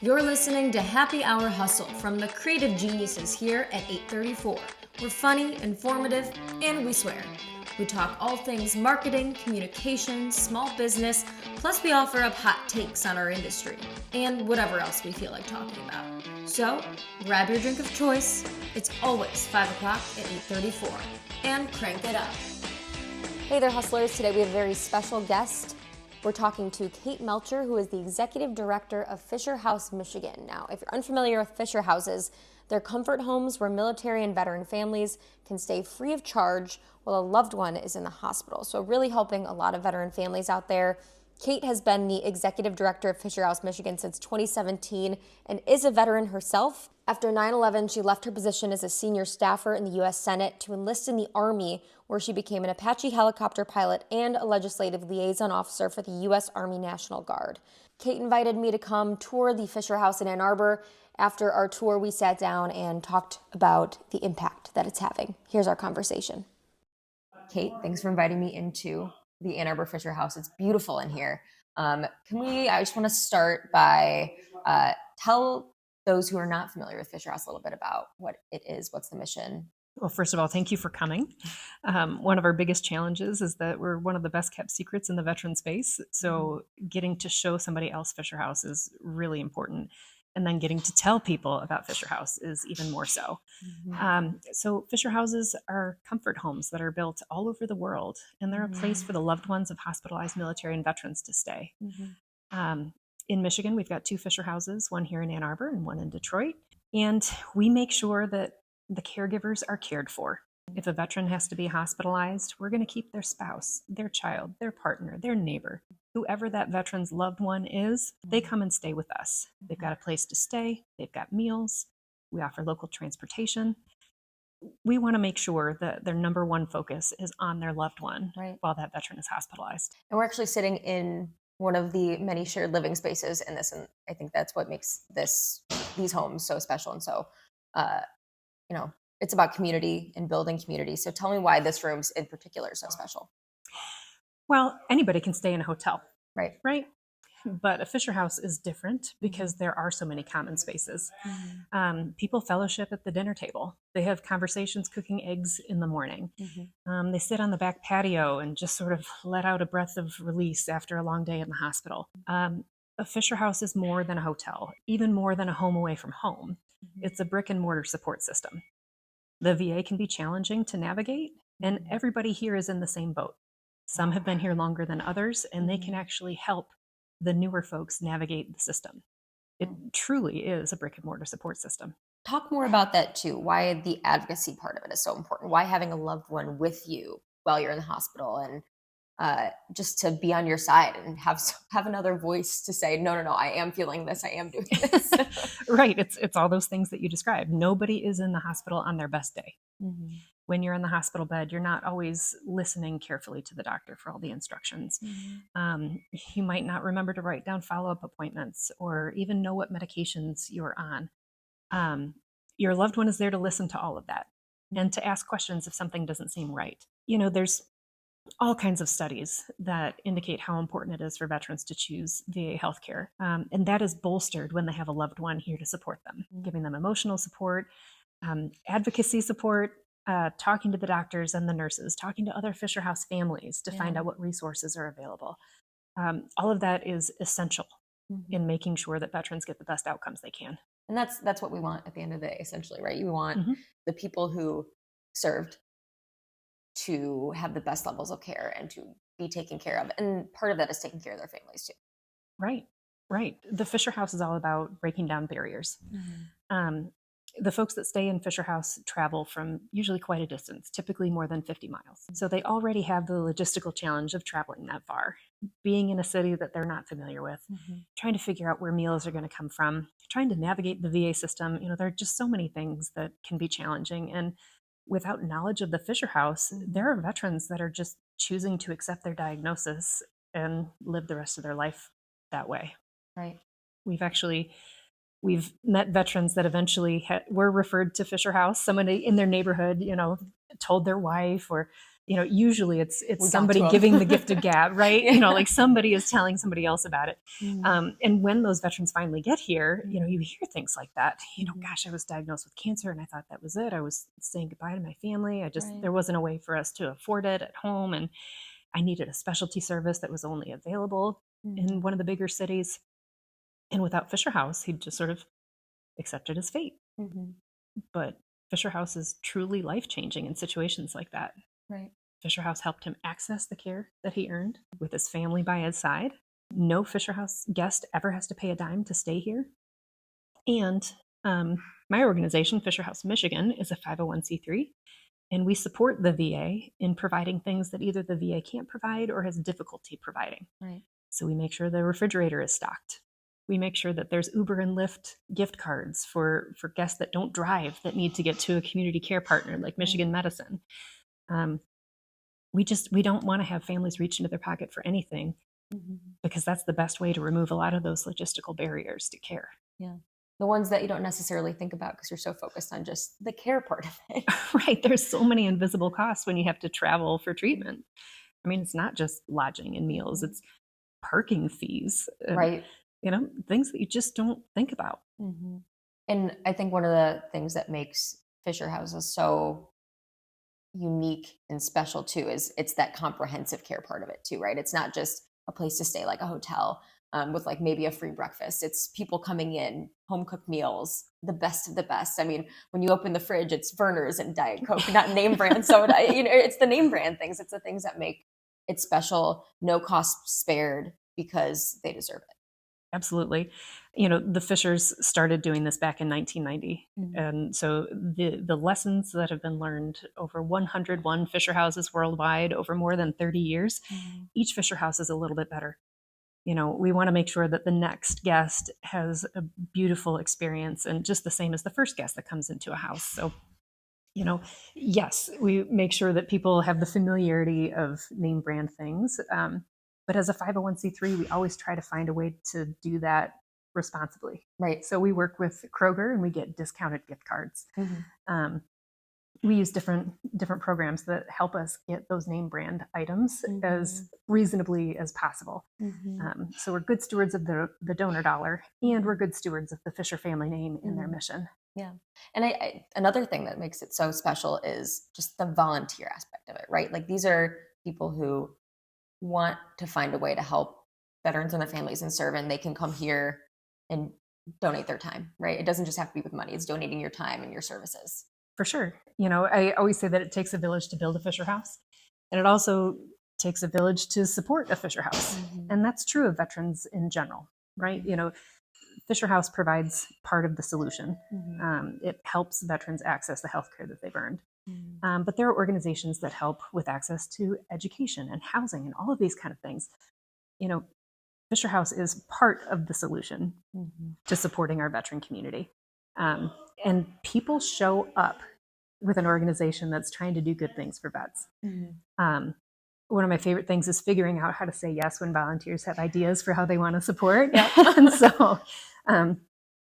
You're listening to Happy Hour Hustle from the creative geniuses here at 834. We're funny, informative, and we swear. We talk all things marketing, communication, small business, plus we offer up hot takes on our industry and whatever else we feel like talking about. So, grab your drink of choice. It's always 5 o'clock at 834. And crank it up. Hey there, hustlers. Today we have a very special guest. We're talking to Kate Melcher, who is the executive director of Fisher House, Michigan. Now, if you're unfamiliar with Fisher Houses, they're comfort homes where military and veteran families can stay free of charge while a loved one is in the hospital. So really helping a lot of veteran families out there. Kate has been the executive director of Fisher House, Michigan since 2017 and is a veteran herself. After 9/11, she left her position as a senior staffer in the U.S. Senate to enlist in the Army, where she became an Apache helicopter pilot and a legislative liaison officer for the U.S. Army National Guard. Kate invited me to come tour the Fisher House in Ann Arbor. After our tour, we sat down and talked about the impact that it's having. Here's our conversation. Kate, thanks for inviting me into the Ann Arbor Fisher House. It's beautiful in here. I just want to start by tell those who are not familiar with Fisher House a little bit about what it is, what's the mission. Well, first of all, thank you for coming. One of our biggest challenges is that we're one of the best kept secrets in the veteran space. So getting to show somebody else Fisher House is really important. And then getting to tell people about Fisher House is even more so. So Fisher Houses are comfort homes that are built all over the world, and they're a place for the loved ones of hospitalized military and veterans to stay. In Michigan, we've got 2 Fisher Houses, one here in Ann Arbor and one in Detroit. And we make sure that the caregivers are cared for. If a veteran has to be hospitalized, we're going to keep their spouse, their child, their partner, their neighbor, whoever that veteran's loved one is, they come and stay with us. They've got a place to stay. They've got meals. We offer local transportation. We want to make sure that their number one focus is on their loved one while that veteran is hospitalized. And we're actually sitting in one of the many shared living spaces in this, and I think that's what makes these homes so special. And so, it's about community and building community. So tell me why this room's in particular is so special. Well, anybody can stay in a hotel, right? But a Fisher House is different because there are so many common spaces. People fellowship at the dinner table. They have conversations cooking eggs in the morning. They sit on the back patio and just sort of let out a breath of release after a long day in the hospital. A Fisher House is more than a hotel, even more than a home away from home. It's a brick and mortar support system. The VA can be challenging to navigate, and everybody here is in the same boat. Some have been here longer than others, and they can actually help the newer folks navigate the system. It truly is a brick and mortar support system. Talk more about that too. Why the advocacy part of it is so important. Why having a loved one with you while you're in the hospital, and just to be on your side and have another voice to say, no, I am feeling this. I am doing this. Right. It's all those things that you described. Nobody is in the hospital on their best day. When you're in the hospital bed, you're not always listening carefully to the doctor for all the instructions. You might not remember to write down follow-up appointments or even know what medications you're on. Your loved one is there to listen to all of that and to ask questions if something doesn't seem right. There's all kinds of studies that indicate how important it is for veterans to choose VA healthcare. And that is bolstered when they have a loved one here to support them, giving them emotional support, advocacy support, talking to the doctors and the nurses, talking to other Fisher House families to find out what resources are available. All of that is essential in making sure that veterans get the best outcomes they can. And that's what we want at the end of the day, essentially, right? You want the people who served to have the best levels of care and to be taken care of. And part of that is taking care of their families too. Right. The Fisher House is all about breaking down barriers. The folks that stay in Fisher House travel from usually quite a distance, typically more than 50 miles. So they already have the logistical challenge of traveling that far, being in a city that they're not familiar with, trying to figure out where meals are going to come from, trying to navigate the VA system. There are just so many things that can be challenging. And without knowledge of the Fisher House, there are veterans that are just choosing to accept their diagnosis and live the rest of their life that way. Right. We've met veterans that eventually were referred to Fisher House. Somebody in their neighborhood, told their wife or Usually it's We got somebody to 'em. giving the gift of gab, right? Yeah. Like somebody is telling somebody else about it. Mm-hmm. And when those veterans finally get here, Mhm. you hear things like that. Mhm. Gosh, I was diagnosed with cancer and I thought that was it. I was saying goodbye to my family. Right. There wasn't a way for us to afford it at home. And I needed a specialty service that was only available in one of the bigger cities. And without Fisher House, he just sort of accepted his fate. Mm-hmm. But Fisher House is truly life-changing in situations like that. Right. Fisher House helped him access the care that he earned with his family by his side. No Fisher House guest ever has to pay a dime to stay here. And my organization, Fisher House Michigan, is a 501c3, and we support the VA in providing things that either the VA can't provide or has difficulty providing. Right. So we make sure the refrigerator is stocked. We make sure that there's Uber and Lyft gift cards for guests that don't drive that need to get to a community care partner like Michigan Medicine. We don't want to have families reach into their pocket for anything because that's the best way to remove a lot of those logistical barriers to care. Yeah. The ones that you don't necessarily think about because you're so focused on just the care part of it. Right. There's so many invisible costs when you have to travel for treatment. I mean, it's not just lodging and meals, it's parking fees, and, Right. things that you just don't think about. Mm-hmm. And I think one of the things that makes Fisher houses so unique and special too is it's that comprehensive care part of it too, right? It's not just a place to stay like a hotel with like maybe a free breakfast. It's people coming in, home cooked meals, the best of the best. I mean, when you open the fridge, it's Verner's and Diet Coke, not name brand soda. It's the name brand things. It's the things that make it special, no cost spared because they deserve it. Absolutely. The Fishers started doing this back in 1990. And so the lessons that have been learned over 101 Fisher houses worldwide over more than 30 years, each Fisher house is a little bit better. We want to make sure that the next guest has a beautiful experience and just the same as the first guest that comes into a house. So, yes, we make sure that people have the familiarity of name brand things. But as a 501c3, we always try to find a way to do that responsibly. Right. So we work with Kroger and we get discounted gift cards. We use different programs that help us get those name brand items as reasonably as possible. So we're good stewards of the donor dollar, and we're good stewards of the Fisher family name in their mission. Yeah. And another thing that makes it so special is just the volunteer aspect of it, right? Like these are people who want to find a way to help veterans and their families and serve, and they can come here and donate their time, right? It doesn't just have to be with money. It's donating your time and your services. For sure. I always say that it takes a village to build a Fisher house, and it also takes a village to support a Fisher house. And that's true of veterans in general, right? Fisher House provides part of the solution. It helps veterans access the health care that they've earned. But there are organizations that help with access to education and housing and all of these kind of things. Fisher House is part of the solution to supporting our veteran community. And people show up with an organization that's trying to do good things for vets. One of my favorite things is figuring out how to say yes when volunteers have ideas for how they want to support. And so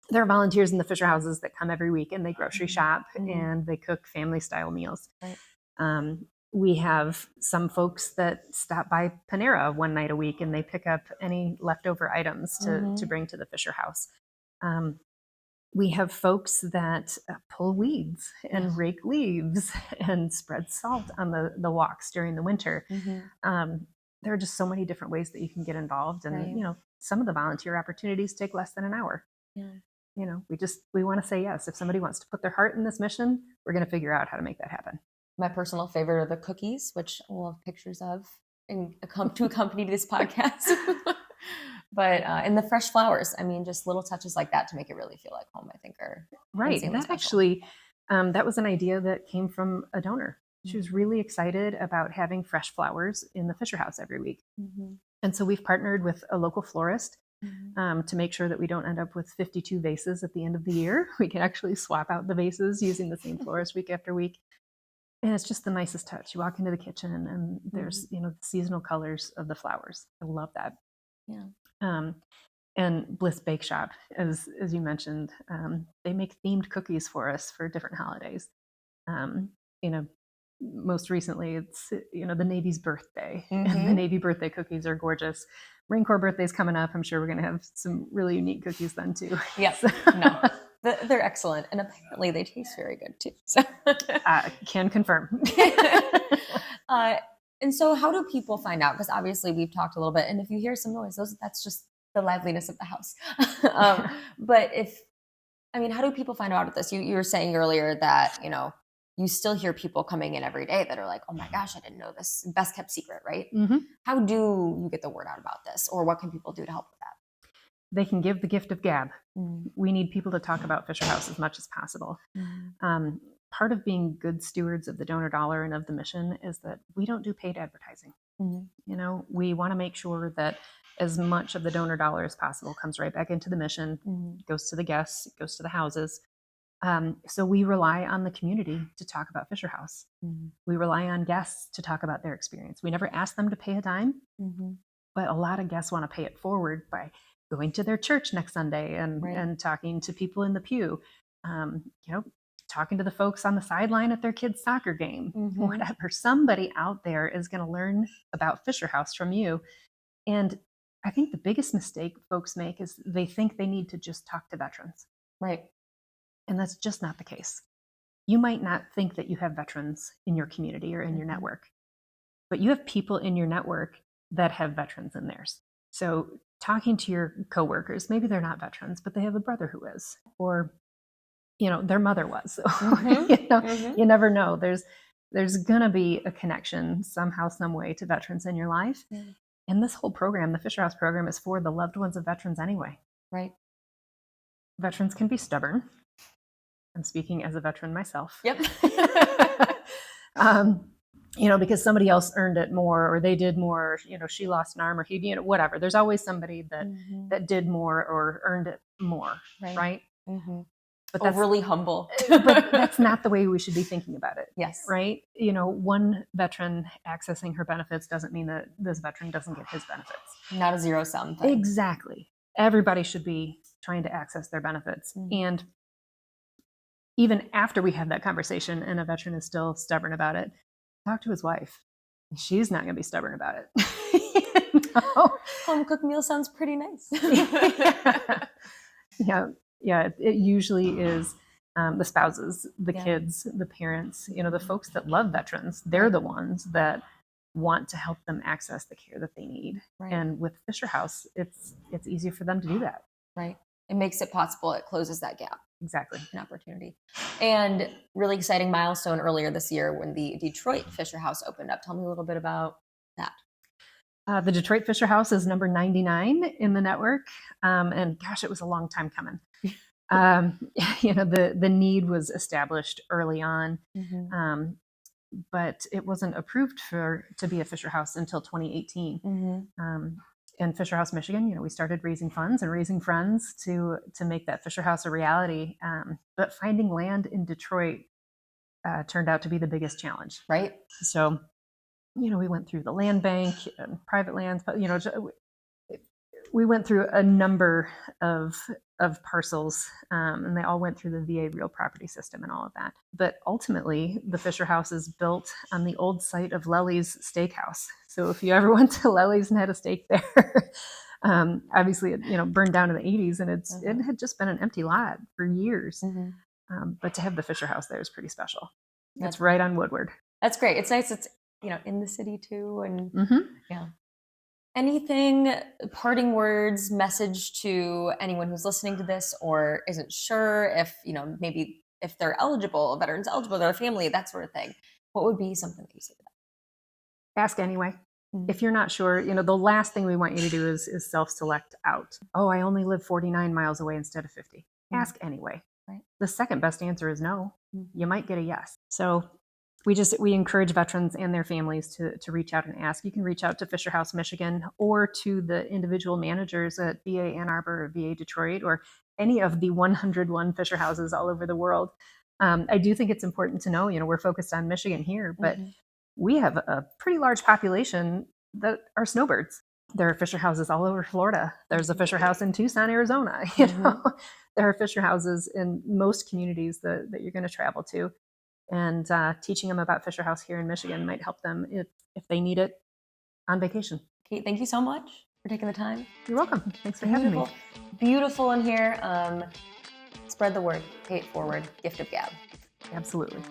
there are volunteers in the Fisher houses that come every week and they grocery shop and they cook family style meals. Right. We have some folks that stop by Panera one night a week and they pick up any leftover items to bring to the Fisher house. We have folks that pull weeds and rake leaves and spread salt on the walks during the winter. There are just so many different ways that you can get involved. And, some of the volunteer opportunities take less than an hour. We want to say yes. If somebody wants to put their heart in this mission, we're going to figure out how to make that happen. My personal favorite are the cookies, which we'll have pictures of to accompany this podcast. But and the fresh flowers, I mean, just little touches like that to make it really feel like home, I think are right. That special. Actually, that was an idea that came from a donor. She was really excited about having fresh flowers in the Fisher house every week. And so we've partnered with a local florist to make sure that we don't end up with 52 vases at the end of the year. We can actually swap out the vases using the same florist week after week. And it's just the nicest touch. You walk into the kitchen and there's, the seasonal colors of the flowers. I love that. Yeah. And Bliss Bake Shop, as you mentioned, they make themed cookies for us for different holidays. most recently, it's, the Navy's birthday, and the Mhm. Navy birthday cookies are gorgeous. Marine Corps birthday's coming up. I'm sure we're going to have some really unique cookies then too. Yep. So- No. They're excellent, and apparently they taste very good too. So. Can confirm. uh, and so, how do people find out? Because obviously, we've talked a little bit, and if you hear some noise, that's just the liveliness of the house. But how do people find out about this? You were saying earlier that you still hear people coming in every day that are like, "Oh my gosh, I didn't know this." Best kept secret, right? Mhm. How do you get the word out about this, or what can people do to help with that? They can give the gift of gab. Mm. We need people to talk about Fisher House as much as possible. Part of being good stewards of the donor dollar and of the mission is that we don't do paid advertising. Mhm. We want to make sure that as much of the donor dollar as possible comes right back into the mission, Mhm. goes to the guests, goes to the houses. So we rely on the community to talk about Fisher House. Mhm. We rely on guests to talk about their experience. We never ask them to pay a dime, Mhm. but a lot of guests want to pay it forward by going to their church next Sunday and Right. and talking to people in the pew, talking to the folks on the sideline at their kids' soccer game, Mhm. whatever. Somebody out there is going to learn about Fisher House from you. And I think the biggest mistake folks make is they think they need to just talk to veterans. Right. And that's just not the case. You might not think that you have veterans in your community or in your Mhm. network, but you have people in your network that have veterans in theirs. So talking to your coworkers, maybe they're not veterans, but they have a brother who is, or their mother was. Mhm. Mhm. You never know. There's gonna be a connection somehow, some way to veterans in your life. Yeah. And this whole program, the Fisher House program, is for the loved ones of veterans anyway. Right. Veterans can be stubborn. I'm speaking as a veteran myself. Yep. Because somebody else earned it more, or they did more. She lost an arm, or he, whatever. There's always somebody Mhm. that did more or earned it more, right? Mhm. But that's Overly humble. but that's not the way we should be thinking about it. Yes. Right? One veteran accessing her benefits doesn't mean that this veteran doesn't get his benefits. Not a zero sum thing. Exactly. Everybody should be trying to access their benefits. Mhm. And even after we have that conversation and a veteran is still stubborn about it, talk to his wife. She's not going to be stubborn about it. Home cooked meal sounds pretty nice. Yeah. It usually is the spouses, the Yeah. kids, the parents, the folks that love veterans. They're the ones that want to help them access the care that they need. Right. And with Fisher House, it's easier for them to do that. Right. It makes it possible. It closes that gap. Exactly. An opportunity. And really exciting milestone earlier this year when the Detroit Fisher House opened up. Tell me a little bit about that. The Detroit Fisher House is number 99 in the network. And gosh, it was a long time coming. The need was established early on, Mhm. but it wasn't approved to be a Fisher House until 2018. Mhm. In Fisher House, Michigan, we started raising funds and raising friends to make that Fisher House a reality. But finding land in Detroit turned out to be the biggest challenge. Right. So, we went through the land bank and private lands, but we went through a number of parcels, and they all went through the VA real property system and all of that. But ultimately, the Fisher House is built on the old site of Lely's Steakhouse. So if you ever went to Lely's and had a steak there, obviously it burned down in the 80s, and it had just been an empty lot for years. Mhm. But to have the Fisher House there is pretty special. That's It's right on Woodward. That's great. It's nice. It's in the city too, and Mhm. yeah. Anything, parting words, message to anyone who's listening to this or isn't sure if maybe if they're eligible, veterans eligible, their family, that sort of thing. What would be something that you say to Ask anyway. them? If you're not sure, the last thing we want you to do is self-select out. Oh, I only live 49 miles away instead of 50. Ask anyway. Right. The second best answer is no. Mhm. You might get a yes. So we encourage veterans and their families to reach out and ask. You can reach out to Fisher House, Michigan, or to the individual managers at VA Ann Arbor or VA Detroit, or any of the 101 Fisher Houses all over the world. I do think it's important to know, we're focused on Michigan here, but we have a pretty large population that are snowbirds. There are Fisher Houses all over Florida. There's a Fisher House in Tucson, Arizona. There are Fisher Houses in most communities that you're going to travel to. And teaching them about Fisher House here in Michigan might help them if they need it on vacation. Kate, thank you so much for taking the time. You're welcome. Thanks for having me. Beautiful in here. Spread the word. Pay it forward. Gift of gab. Absolutely.